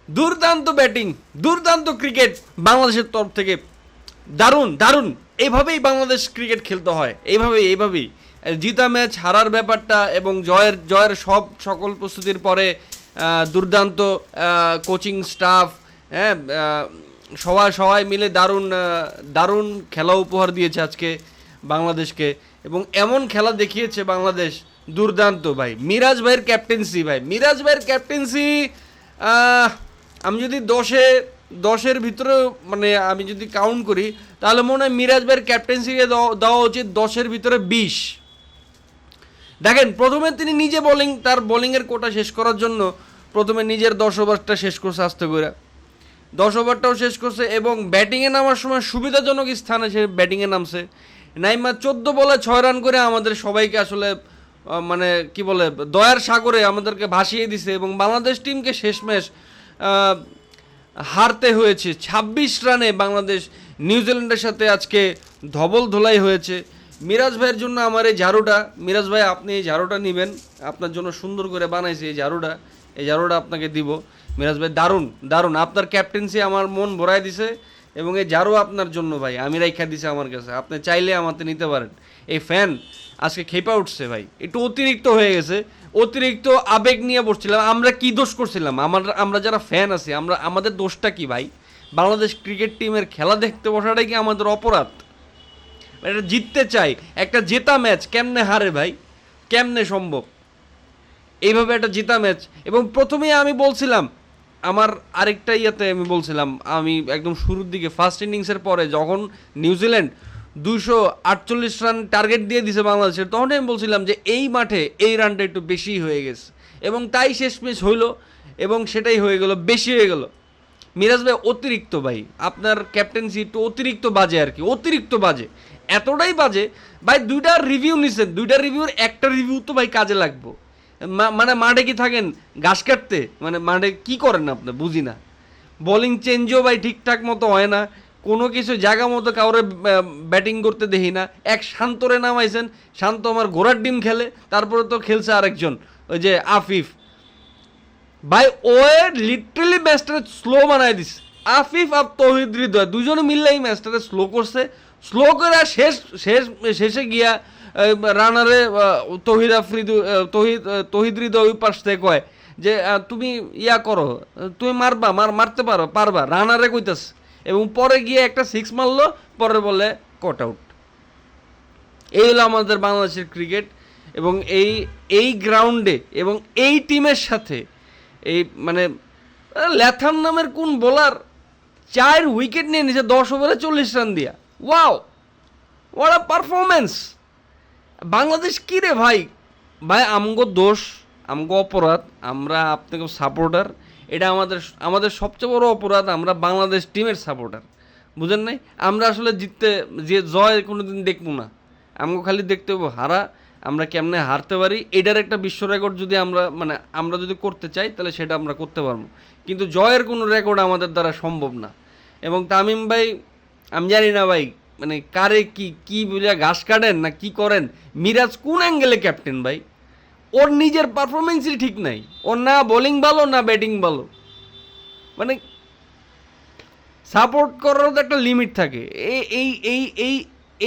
দুর্দান্ত ব্যাটিং, দুর্দান্ত ক্রিকেট বাংলাদেশের তরফ থেকে। দারুণ দারুণ, এইভাবেই বাংলাদেশ ক্রিকেট খেলতে হয়, এইভাবেই জিতা ম্যাচ হারার ব্যাপারটা এবং জয়ের সকল প্রস্তুতির পরে দুর্দান্ত কোচিং স্টাফ, হ্যাঁ, সবাই মিলে দারুণ খেলা উপহার দিয়েছে আজকে বাংলাদেশকে, এবং এমন খেলা দেখিয়েছে বাংলাদেশ দুর্দান্ত ভাই। মিরাজ ভাইয়ের ক্যাপ্টেন্সি আমি যদি দশের ভিতরে মানে আমি যদি কাউন্ট করি, তাহলে মনে হয় মিরাজ ভাইয়ের ক্যাপ্টেন্সিকে দেওয়া উচিত 10-এর ভিতরে 20। দেখেন, প্রথমে তিনি নিজে তার বোলিংয়ের কোটা শেষ করার জন্য প্রথমে নিজের 10 ওভারটা শেষ করছে আস্তে করে, 10 ওভারটাও শেষ করছে, এবং ব্যাটিংয়ে নামার সময় সুবিধাজনক স্থানে সে ব্যাটিংয়ে নামছে। নাইমা 14 বলে 6 রান করে আমাদের সবাইকে আসলে মানে কি বলে দয়ার সাগরে আমাদেরকে ভাসিয়ে দিছে, এবং বাংলাদেশ টিমকে শেষমেশ হারতে হয়েছে 26 রানে। বাংলাদেশ নিউজিল্যান্ডের সাথে আজকে ধবল ধোলাই হয়েছে। মিরাজ ভাইয়ের জন্য আমার এই ঝাড়ুটা, মিরাজ ভাই আপনি এই ঝাড়ুটা নেবেন, আপনার জন্য সুন্দর করে বানাইছে এই ঝাড়ুটা আপনাকে দিব মিরাজ ভাই। দারুণ আপনার ক্যাপ্টেন্সি আমার মন ভরাই দিছে, এবং এই ঝাড়ু আপনার জন্য ভাই আমি রাইখা দিছি আমার কাছে, আপনি চাইলে আমাকে নিতে পারেন। এই ফ্যান আজকে খেপা উঠছে ভাই, একটু অতিরিক্ত হয়ে গেছে, অতিরিক্ত আবেগ নিয়ে বসছিলাম। আমরা কি দোষ করছিলাম? আমরা যারা ফ্যান আছি, আমাদের দোষটা কি ভাই? বাংলাদেশ ক্রিকেট টিমের খেলা দেখতে বসাটাই কি আমাদের অপরাধ? এটা জিততে চাই, একটা জেতা ম্যাচ কেমনে হারে ভাই? কেমনে সম্ভব এইভাবে একটা জেতা ম্যাচ? এবং প্রথমেই আমি বলছিলাম, আমার আরেকটা আমি বলছিলাম, আমি একদম শুরুর দিকে ফার্স্ট ইনিংসের পরে যখন নিউজিল্যান্ড 248 রান টার্গেট দিয়ে দিছে বাংলাদেশের, তখনই আমি বলছিলাম যে এই মাঠে এই রানটা একটু বেশি হয়ে গেছে, এবং তাই শেষমেশ হইলো, এবং সেটাই হয়ে গেল, বেশি হয়ে গেল। মিরাজ ভাই অতিরিক্ত ভাই, আপনার ক্যাপ্টেন্সি একটু অতিরিক্ত বাজে আর কি, অতিরিক্ত বাজে, এতটাই বাজে ভাই। 2টা রিভিউ নিছেন, 2টা রিভিউর একটা রিভিউ তো ভাই কাজে লাগবো। মানে মাঠে কি থাকেন ঘাস কাটতে? মানে মাঠে কি করেন আপনি? বুঝি না। বোলিং চেঞ্জও ভাই ঠিকঠাক মতো হয় না, কোনো কিছু জায়গা মতো কাউরে ব্যাটিং করতে দেখি না। এক শান্তরে নামাইছেন, শান্ত আমার ঘোড়ার ডিম খেলে, তারপরে তো খেলছে আরেকজন, ওই যে আফিফ ভাই, ও লিটারালি ম্যাচটা স্লো বানাই দিছে। আফিফ আর তৌহিদ হৃদয় দুজনে মিললে এই ম্যাচটাকে স্লো করছে, স্লো করে শেষে গিয়া রানারে তৌহিদ হৃদয় ওই পাশ থেকে কয় যে তুমি ইয়া করো, তুমি মারতে পারবা রানারে কইতাছে, এবং পরে গিয়ে একটা 6 মারলো, পরে বলে কট আউট। এই হলো আমাদের বাংলাদেশের ক্রিকেট, এবং এই গ্রাউন্ডে এবং এই টিমের সাথে এই মানে ল্যাথাম নামের কোন বোলার 4 উইকেট নিয়ে নিছে 10 ওভারে 40 রান দিয়া। Wow, what a performance! Bangladesh কি রে ভাই? ভাই আমগো দোষ, আমগো অপরাধ, আমরা আপনাকে সাপোর্টার, এটা আমাদের সবচেয়ে বড় অপরাধ। আমরা বাংলাদেশ টিমের সাপোর্টার, বুঝেন নাই? আমরা আসলে যে জয় কোনোদিন দেখবো না, আমগো খালি দেখতে হবো হারা, আমরা কেমনে হারতে পারি। এটার একটা বিশ্ব রেকর্ড যদি আমরা যদি করতে চাই, তাহলে সেটা আমরা করতে পারবো, কিন্তু জয়ের কোনো রেকর্ড আমাদের দ্বারা সম্ভব না। এবং তামিম ভাই, আমি জানি না ভাই, মানে কারে কি বুঝা ঘাস কাটেন না কি করেন? মিরাজ কোন অ্যাঙ্গেলে ক্যাপ্টেন ভাই? ওর নিজের পারফরমেন্সই ঠিক নাই, ওর না বোলিং ভালো না ব্যাটিং ভালো। মানে সাপোর্ট করারও তো একটা লিমিট থাকে। এই এই এই এই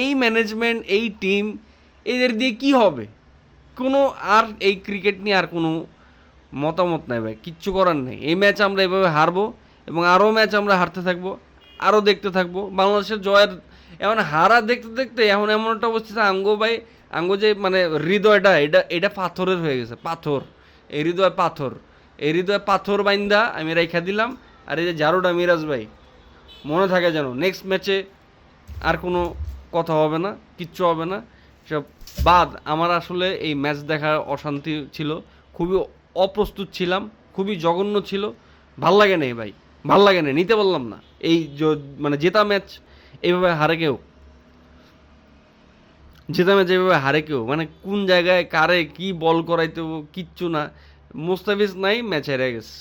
এই ম্যানেজমেন্ট, এই টিম, এদের দিয়ে কি হবে? কোনো আর এই ক্রিকেট নিয়ে আর কোনো মতামত নাই ভাই, কিচ্ছু করার নেই। এই ম্যাচ আমরা এভাবে হারবো, এবং আরও ম্যাচ আমরা হারতে থাকবো, আরও দেখতে থাকবো বাংলাদেশের জয়ের। এখন হারা দেখতে দেখতে এখন এমন একটা অবস্থা, আঙ্গো যে মানে হৃদয়টা, এটা পাথরের হয়ে গেছে, পাথর। এই হৃদয় পাথর বাইন্দা আমি রেখা দিলাম। আর এই যে ঝাড়ুটা মিরাজ ভাই, মনে থাকে যেন নেক্সট ম্যাচে আর কোনো কথা হবে না, কিচ্ছু হবে না, সব বাদ। আমার আসলে এই ম্যাচ দেখার অশান্তি ছিল, খুবই অপ্রস্তুত ছিলাম, খুবই জঘন্য ছিল, ভাল লাগে নাই ভাই, ভাল লাগে না, নিতে বললাম না। এই মানে জেতা ম্যাচ এইভাবে হারে কেউ মানে কোন জায়গায় কারে কি বল করাইতে কিচ্ছু না। মুস্তাফিজ নাই, ম্যাচ হেরে গেছে।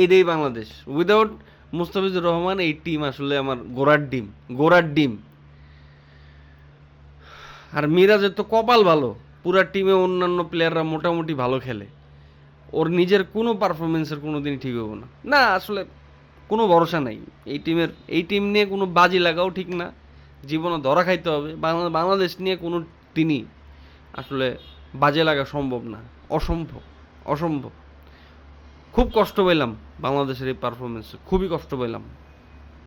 এইটাই বাংলাদেশ। উইদাউট মুস্তাফিজুর রহমান এই টিম আসলে আমার গোড়ার ডিম। আর মিরাজের তো কপাল ভালো, পুরা টিমে অন্যান্য প্লেয়াররা মোটামুটি ভালো খেলে, ওর নিজের কোনো পারফরমেন্সের কোনো দিনই ঠিক হবো না। না আসলে কোনো ভরসা নাই। এই টিম নিয়ে কোনো বাজি লাগাও ঠিক না, জীবনে ধরা খাইতে হবে। বাংলাদেশ নিয়ে কোনো দিনই আসলে বাজে লাগা সম্ভব না, অসম্ভব, অসম্ভব। খুব কষ্ট পেলাম বাংলাদেশের এই পারফরমেন্সে, খুবই কষ্ট পেলাম।